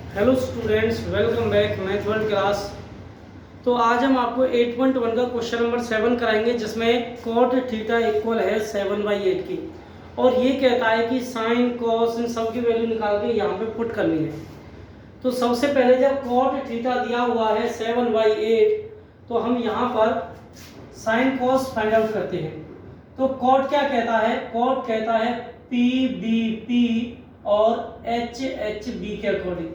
Hello students, welcome back math world class. तो आज हम आपको 8.1 का क्वेश्चन नंबर 7 कराएंगे, जिसमें कॉट थीटा इक्वल है 7/8 की, और ये कहता है कि साइन कॉस इन सब की वैल्यू निकाल के यहाँ पे पुट करनी है। तो सबसे पहले जब कॉट थीटा दिया हुआ है 7/8, तो हम यहाँ पर साइन कॉस फाइंड आउट करते हैं। तो कॉट क्या कहता है? कॉट कहता है पी बी पी और एच एच बी के अकॉर्डिंग।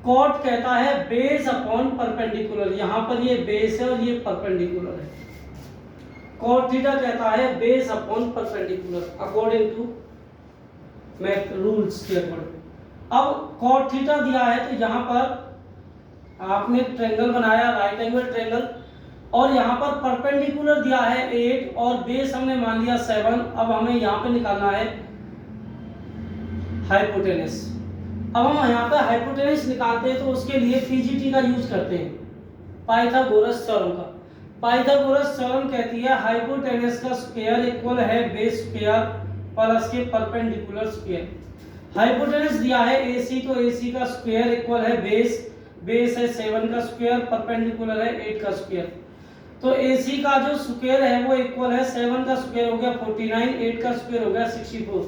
कॉट कहता है बेस अपॉन परपेंडिकुलर, यहां पर ये बेस है और ये परपेंडिकुलर है। कॉट थीटा कहता है base upon perpendicular according to math rules के अकॉर्डिंग। अब कॉट थीटा दिया है तो यहां पर आपने ट्रायंगल बनाया, राइट एंगल ट्रायंगल, और यहां पर परपेंडिकुलर दिया है 8 और बेस हमने मान लिया 7। अब हमें यहां पे निकालना है हाइपोटेनस। अब हम यहाँ पे हाइपोटेनस निकालते हैं तो उसके लिए पीजीटी का यूज करते हैं, पाइथागोरस थ्योरम का। पाइथागोरस थ्योरम कहती है हाइपोटेनस का स्क्वायर इक्वल है बेस स्क्वायर प्लस के परपेंडिकुलर स्क्वायर। हाइपोटेनस दिया है AC, तो AC का स्क्वायर इक्वल है बेस है 7 का स्क्वायर, परपेंडिकुलर है 8 का स्क्वायर। तो AC का जो स्क्वायर है वो इक्वल है 7 का स्क्वायर हो गया 49, 8 का स्क्वायर हो गया 64।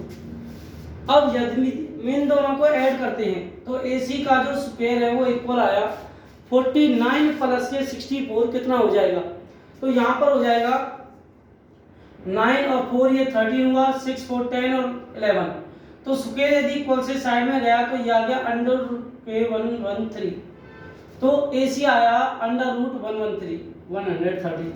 अब यदि इन दोनों को ऐड करते हैं तो AC का जो स्क्वायर है वो इक्वल आया 49 प्लस के 64, कितना हो जाएगा? तो यहाँ पर हो जाएगा 9 और 4 ये 13 हुआ, 6 4 10 और 11। तो स्क्वायर यदि इक्वल से साइड में गया तो ये आ गया अंडर रूट के 113। तो AC आया अंडर रूट 113 130।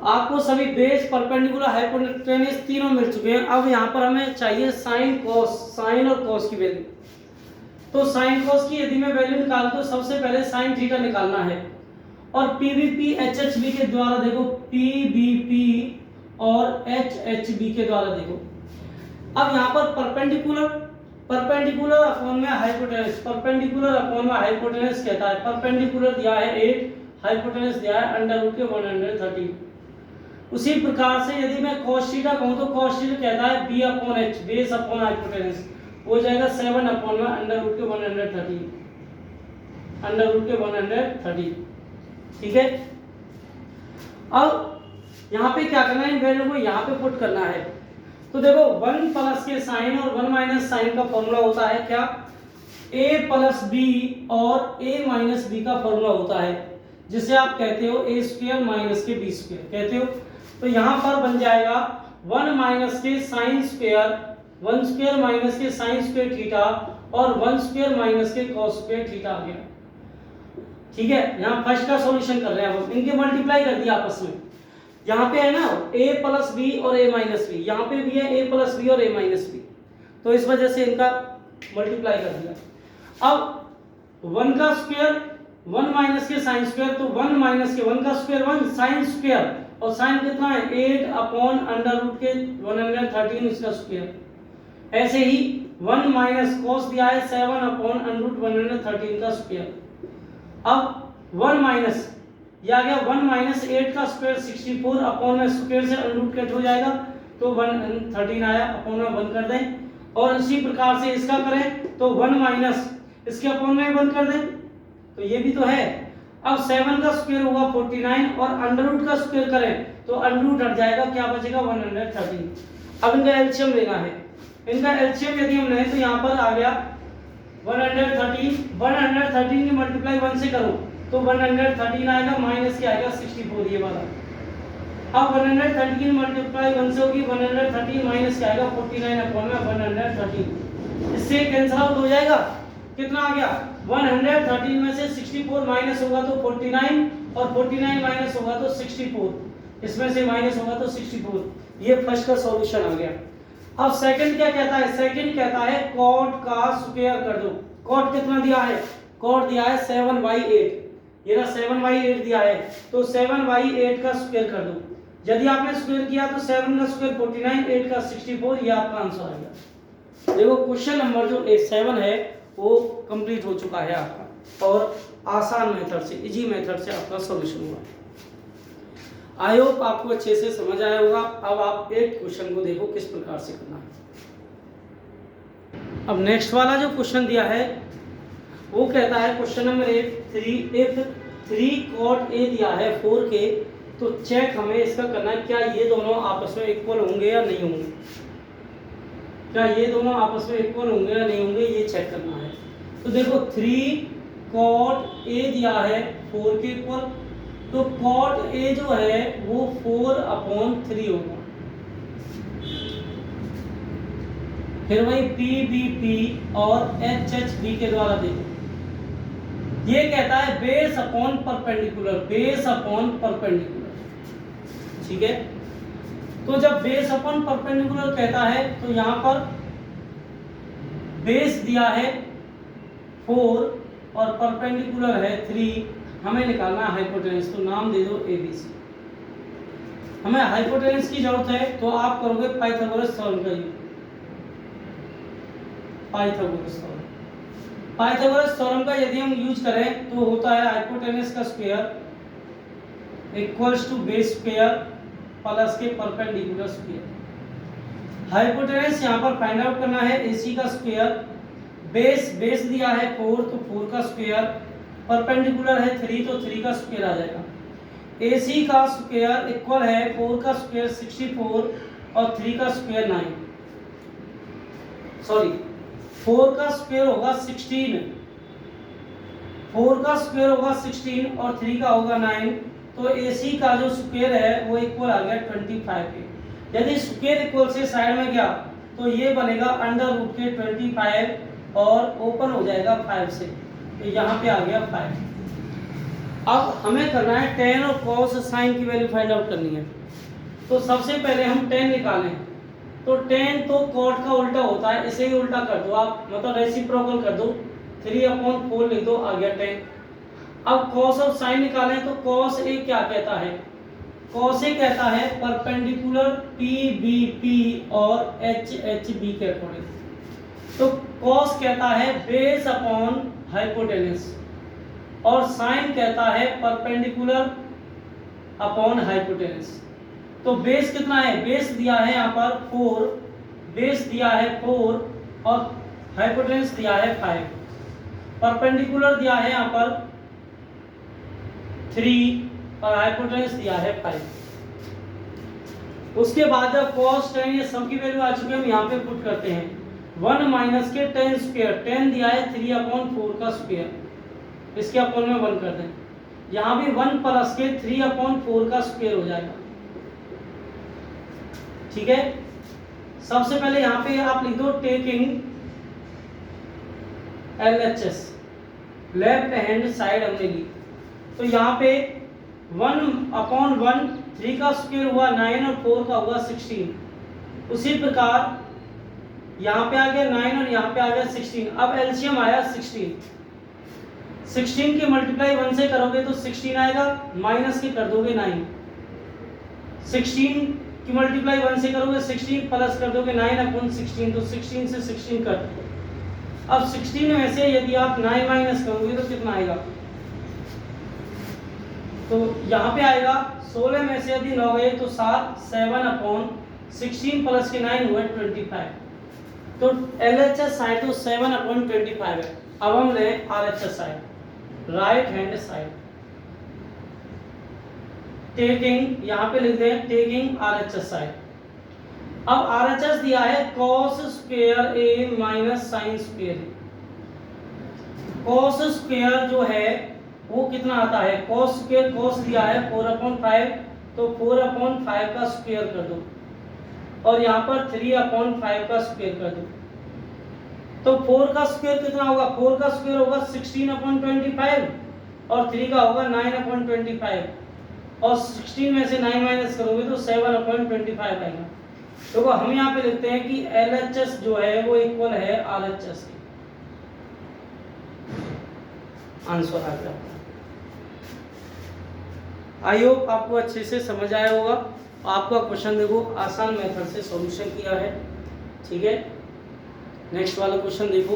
आपको सभी बेस, परपेंडिकुलर, हाइपोटेनस तीनों मिल चुके हैं। अब यहाँ पर हमें चाहिए साइन कॉस, साइन और कॉस की वैल्यू। तो साइन कॉस की यदि मैं वैल्यू निकाल तो सबसे पहले साइन थीटा निकालना है, और पीवीपी एचएचबी के द्वारा देखो, पीबीपी और एचएचबी के द्वारा देखो। अब यहाँ पर परपेंडिकुलर अपॉन में हाइपोटेनस, परपेंडिकुलर अपॉन में हाइपोटेनस कहता है, परपेंडिकुलर दिया है 8, हाइपोटेनस दिया है अंडर रूट के 130। उसी प्रकार से यदि मैं cos थीटा कहूं तो cos थीटा कहता है b upon h, base upon hypotenuse, हो जाएगा 7 अपॉन में अंडर रूट के 130, अंडर रूट के 130। ठीक है, अब यहाँ पे क्या करना है, इन वैल्यू को यहाँ पे पुट करना है। तो देखो 1 प्लस के साइन और 1 माइनस साइन का फॉर्मूला होता है क्या? a प्लस b और a माइनस b का फॉर्मूला होता है, जिसे आप कहते हो a स्क्वायर माइनस के b स्क्वायर कहते हो। तो यहाँ पर बन जाएगा 1 माइनस के साइन स्क्वायर, 1 स्क्वायर माइनस के साइन स्क्वायर थीटा और 1 स्क्वायर माइनस के कॉस स्क्वायर थीटा आ गया। ठीक है, यहाँ फर्स्ट का सॉल्यूशन कर रहे हैं हम, इनके मल्टीप्लाई कर दिया आपस में। यहाँ पे है ना a प्लस बी और a माइनस बी, यहाँ पे भी है a प्लस बी और a माइनस बी, तो इस वजह से इनका मल्टीप्लाई कर दिया। अब 1 का स्क्वायर 1 माइनस के साइन स्क्वायर, तो 1 माइनस के 1 का स्क्वायर 1 साइन स्क्वायर, और साइन कितना है 8 अपॉन अंडर रूट के 113 इसका स्क्वायर। ऐसे ही 1 माइनस कॉस दिया है 7 अपॉन अंडर रूट 113 का स्क्वायर। अब 1 माइनस ये आ गया 1 माइनस 8 का स्क्वायर 64 अपॉन में स्क्वायर से अंडर रूट कट हो जाएगा, तो 113 आया, अपॉन में 1 कर दें। और इसी प्रकार से इसका करें तो 1 माइनस इसके अपॉन में 1 कर दें, तो ये भी तो है। अब 7 का स्क्वायर होगा 49 और अंडर रूट का स्क्वायर करें तो अंडर रूट हट जाएगा, क्या बचेगा 113। अब इनका एलसीएम लेना है, इनका एलसीएम यदि हम लें तो यहाँ पर आ गया 113 की मल्टीप्लाई 1 से करो तो 113 आएगा, माइनस क्या आएगा 64 ये वाला। अब 113 की मल्टीप्लाई 1 से होगी 113 माइनस क्या आएगा 49 अपॉन में 113, इससे कैंसिल आउट हो जाएगा। कितना आ गया 113 में से 64 माइनस होगा तो 49 और 49 माइनस होगा तो 64, इसमें से माइनस होगा तो 64। ये फर्स्ट का सॉल्यूशन आ गया। अब सेकंड क्या कहता है? सेकंड कहता है कॉट का स्क्वायर कर दो। कॉट कितना दिया है? कॉट दिया है 7/8, ये ना 7/8 दिया है, तो 7/8 का स्क्वायर कर दो। यदि आपने स्क्वायर किया तो 7 का स्क्वायर 49, 8 का 64, ये आपका आंसर आएगा। देखो क्वेश्चन नंबर जो 7 है वो कंप्लीट हो चुका है आपका, और आसान मेथड से, इजी मेथड से आपका सॉल्यूशन हुआ है। आई होप आपको अच्छे से समझ आया होगा। अब आप एक क्वेश्चन को देखो किस प्रकार से करना है। अब नेक्स्ट वाला जो क्वेश्चन दिया है वो कहता है question number 8 if 3 cot A दिया है 4k, तो चेक हमें इसका करना है क्या ये दोनों आपस में इक्वल होंगे या नहीं होंगे, क्या ये दोनों आपस में इक्वल होंगे या नहीं होंगे, ये चेक करना है। तो देखो 3 cot A दिया है 4 के इक्वल, तो cot A जो है वो 4/3 होगा। फिर वही PBP और HHB के द्वारा देखो, ये कहता है base upon perpendicular, base upon perpendicular, ठीक है। तो जब बेस अपॉन परपेंडिकुलर कहता है तो यहां पर बेस दिया है 4 और परपेंडिकुलर है 3, हमें निकालना है हाइपोटेनस, तो नाम दे दो ABC। हमें हाइपोटेनस की जरूरत है तो आप करोगे पाइथागोरस थ्योरम का यूज, पाइथागोरस थ्योरम का यदि हम यूज करें तो होता है हाइपोटेनस का square equals to base square plus के परपेंडिकुलर स्क्वायर। हाइपोटेनस यहाँ पर फाइंड आउट करना है AC का स्क्वायर, बेस दिया है 4 तो 4 का स्क्वायर, परपेंडिकुलर है 3 तो 3 का स्क्वायर आ जाएगा। AC का स्क्वायर इक्वल है 4 का स्क्वायर 64 और 3 का स्क्वायर 9, सॉरी 4 का स्क्वायर होगा 16, 4 का स्क्वायर होगा 16 और 3 का होगा 9, तो AC का जो स्क्वायर है वो इक्वल आ गया 25 के। यदि स्क्वायर इक्वल से साइड में गया तो ये बनेगा अंडर रूट के 25 और ओपन हो जाएगा 5 से, तो यहाँ पे आ गया 5। अब हमें करना है tan और cos sin की वैल्यू फाइंड आउट करनी है। तो सबसे पहले हम tan निकालें, तो tan तो cot का उल्टा होता है, इसे ही उल्टा कर दो आप, मतलब रेसिप्रोकल कर दो, 3/4 लिख दो, आ गया tan। अब cos और sin निकालें तो cos A क्या कहता है, cos A कहता है परपेंडिकुलर PBP और HHB के अकॉर्डिंग, तो cos कहता है बेस अपॉन हाइपोटेनस और sin कहता है परपेंडिकुलर अपॉन हाइपोटेनस। तो बेस कितना है, बेस दिया है यहाँ पर 4, बेस दिया है 4 और हाइपोटेनस दिया है 5, परपेंडिकुलर दिया है यहाँ पर 3 और हाइपोटेनस दिया है 5। उसके बाद जब cos tan ये सब की वैल्यू आ चुकी है, हम यहाँ पे पुट करते हैं 1 माइनस के tan स्क्वायर, tan दिया है 3/4 का स्क्वायर, इसके अपॉन में 1 कर दें, यहाँ भी 1 प्लस के 3/4 का स्क्वायर हो जाएगा, ठीक है। सबसे पहले यहाँ पे आप लिख दो taking LHS, left hand side हमने ली, तो यहाँ पे 1/1 3 का स्क्वायर हुआ 9 और 4 का हुआ 16, उसी प्रकार यहाँ पे आ गया 9 और यहाँ पे आ गया 16। अब एलसीएम आया 16 की मल्टीप्लाई 1 से करोगे तो 16 आएगा, माइनस के कर दोगे 9, 16 की मल्टीप्लाई 1 से करोगे 16 प्लस कर दोगे 9/16, तो 16 से 16 कट। अब 16 में से यदि आप 9 माइनस करोगे तो कितना आएगा, तो यहाँ पे आएगा 16 में से यदि 9 गए तो 7/16 प्लस के 9 हुए 25, तो LHS साइड तो 7/25 है। अब हम ले RHS side, right hand side, taking यहाँ पे लिख दें टेकिंग RHS साइड। अब RHS दिया है cos square A minus sine square A, cos square जो है वो कितना आता है, cos स्क्वायर cos दिया है 4/5, तो 4/5 का स्क्वायर कर दो और यहाँ पर 3/5 का स्क्वायर कर दो, तो 4 का स्क्वायर कितना होगा, 4 का स्क्वायर होगा 16/25 और 3 का होगा 9/25, और 16 में से 9 माइनस करोगे तो 7/25 आएगा। तो हम यहाँ पे लिखते हैं कि LHS जो है वो इक्वल है RHS के, आंसर आ गया। आई होप आपको अच्छे से समझ आया होगा। आपका क्वेश्चन देखो आसान मेथड से सॉल्यूशन किया है, ठीक है। नेक्स्ट वाला क्वेश्चन देखो,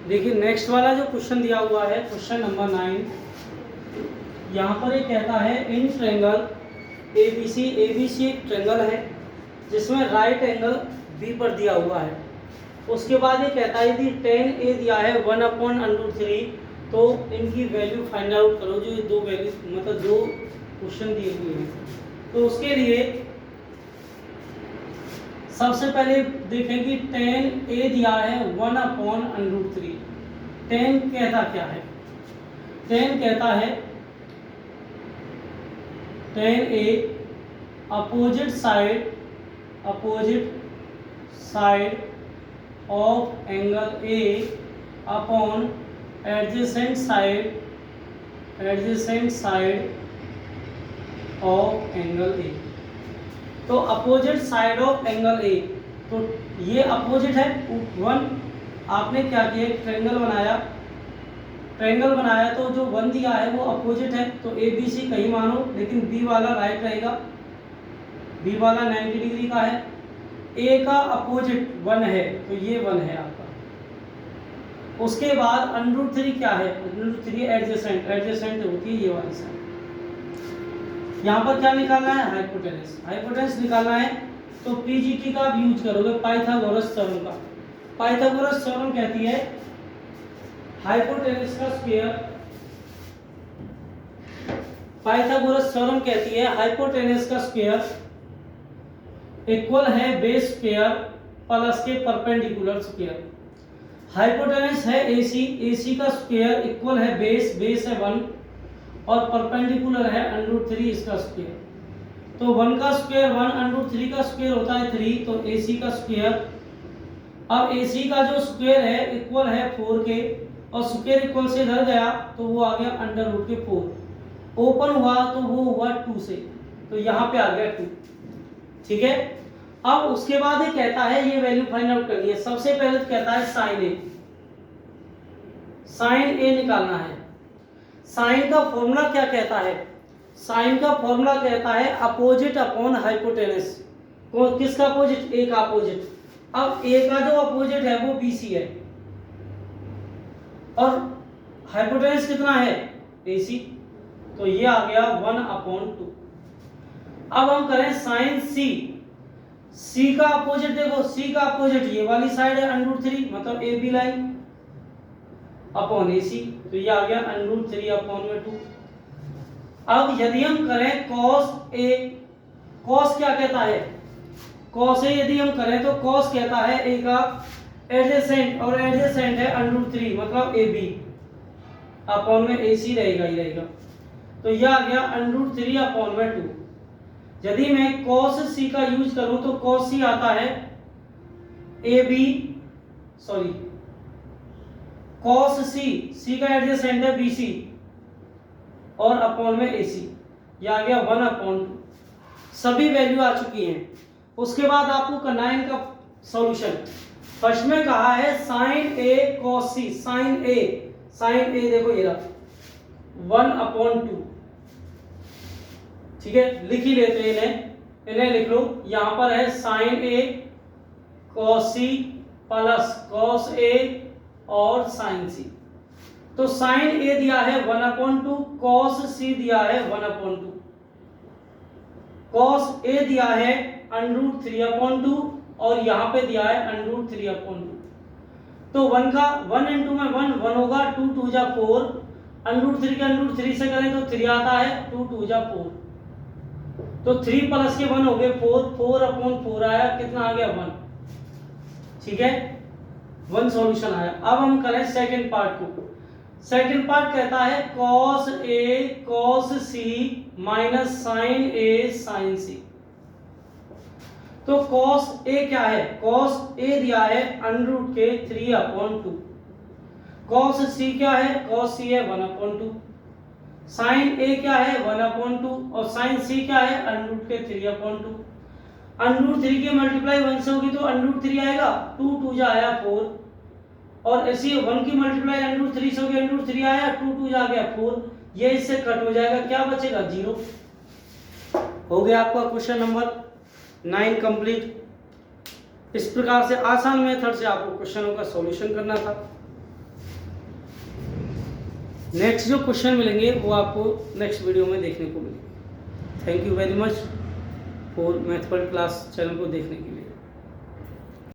देखिए नेक्स्ट वाला जो क्वेश्चन दिया हुआ है क्वेश्चन नंबर 9, यहाँ पर ये कहता है इन ट्रायंगल ABC एक ट्रायंगल है जिसमें राइट एंगल बी पर दिया हुआ है। उसके बाद ये कहता है यदि tan a दिया है 1/√3 तो इनकी वैल्यू फाइंड आउट करो, जो ये दो वैल्यू मतलब दो क्वेश्चन दिए हुए हैं। तो उसके लिए सबसे पहले देखें कि tan a दिया है 1/√3। tan कहता क्या है? tan कहता है tan a opposite side of angle a upon adjacent side of angle a। तो opposite side of angle a, तो ये अपोजिट है 1। आपने क्या किया, ट्रायंगल बनाया तो जो 1 दिया है वो अपोजिट है, तो ए बी सी कहीं मानो, लेकिन बी वाला राइट रहेगा, बी वाला 90 डिग्री का है। ए का अपोजिट 1 है तो ये 1 है आपका। उसके बाद √3 क्या है? √3 एडजेसेंट होती है ये वाली साइड। यहाँ पर क्या निकालना है? हाइपोटेनस निकालना है। तो पीजीटी का आप यूज करोगे पाइथागोरस थ्योरम का। पाइथागोरस थ्योरम कहती है हाइपोटेनस का स्क्वायर, पाइथागोरस थ्योरम कहती है हाइपोटेनस का स्क्वायर इक्वल है बेस स्क्वायर प्लस के परपेंडिकुलर स्क्वायर। हाइपोटेनस है AC का स्क्वायर इक्वल है बेस है 1 और परपेंडिकुलर है √3 इसका स्क्वायर। तो 1 का स्क्वायर 1, √3 का स्क्वायर होता है 3, तो AC का स्क्वायर। अब AC का जो स्क्वायर है इक्वल है 4 के, और स्क्वायर इक्वल से इधर गया तो वो आ गया √4। ओपन हुआ तो वो हुआ 2 से, तो यहाँ पे आ गया 2। ठीक है। अब उसके बाद ये कहता है ये वैल्यू फाइंड आउट करनी है। सबसे पहले तो कहता है साइन ए निकालना है। साइन का फॉर्मूला क्या कहता है? साइन का फॉर्मूला कहता है अपोजिट अपॉन हाइपोटेनस। किसका अपोजिट? ए का अपोजिट। अब ए का जो अपोजिट है वो BC है और हाइपोटेनस कितना है? AC, तो ये आ गया 1/2। अब हम करें साइन C का अपोजिट देखो, C का अपोजिट ये वाली साइड है √3 मतलब AB लाइन अपॉन AC, तो ये आ गया √3/2। अब यदि हम करें cos क्या कहता है? cos A यदि हम करें तो cos कहता है A का एडजेसेंट, और एडजेसेंट है √3 मतलब AB अपॉन में AC रहेगा ही रहेगा, तो यह आ गया √3/2। यदि मैं cos C का यूज करूं तो cos C आता है cos C का एडजेसेंट है BC और अपॉन में AC, यह आ गया 1/2। सभी वैल्यू आ चुकी हैं। उसके बाद आपको करना है इनका सॉल्यूशन। फर्स्ट में कहा है sine A cos C, sine A देखो ये रहा 1/2। ठीक है, लिख ही लेते हैं इन्हें लिख लो। यहां पर है sine A cos C plus cos A और साइन C। तो साइन A दिया है 1/2, cos C दिया है 1/2, cos A दिया है √3/2 और यहां पे दिया है √3/2। तो 1 का 1 × में 1 होगा, 2 2 जा 4, √3 का √3 से करें तो 3 आता है, 2 2 जा 4, तो 3 प्लस के 1 हो गए 4/4 आया, कितना आ गया 1। ठीक है, 1 सॉल्यूशन आया। अब हम करें सेकंड पार्ट को। सेकंड पार्ट कहता है cos A cos C minus sin A sin C। तो cos A क्या है? cos A दिया है √3/2। cos C क्या है? cos C है 1/2। sin A क्या है? 1/2 और sin C क्या है? √3/2। √3 की मल्टीप्लाई 1 से होगी तो √3 आएगा, 2 2 जा आया 4, और ऐसी 1 की मल्टीप्लाई √3 से होगी, √3 आया, 2 2 जा गया 4, ये इससे कट हो जाएगा, क्या बचेगा? 0। हो गया आपका क्वेश्चन नंबर 9 कंप्लीट। इस प्रकार से आसान मेथड से आपको क्वेश्चनों का सॉल्यूशन करना था। नेक्स्ट जो क्वेश्चन मिलेंगे वो आपको नेक्स्ट वीडियो में देखने को मिलेंगे। Thank you very much for mathematics class channel को देखने के लिए।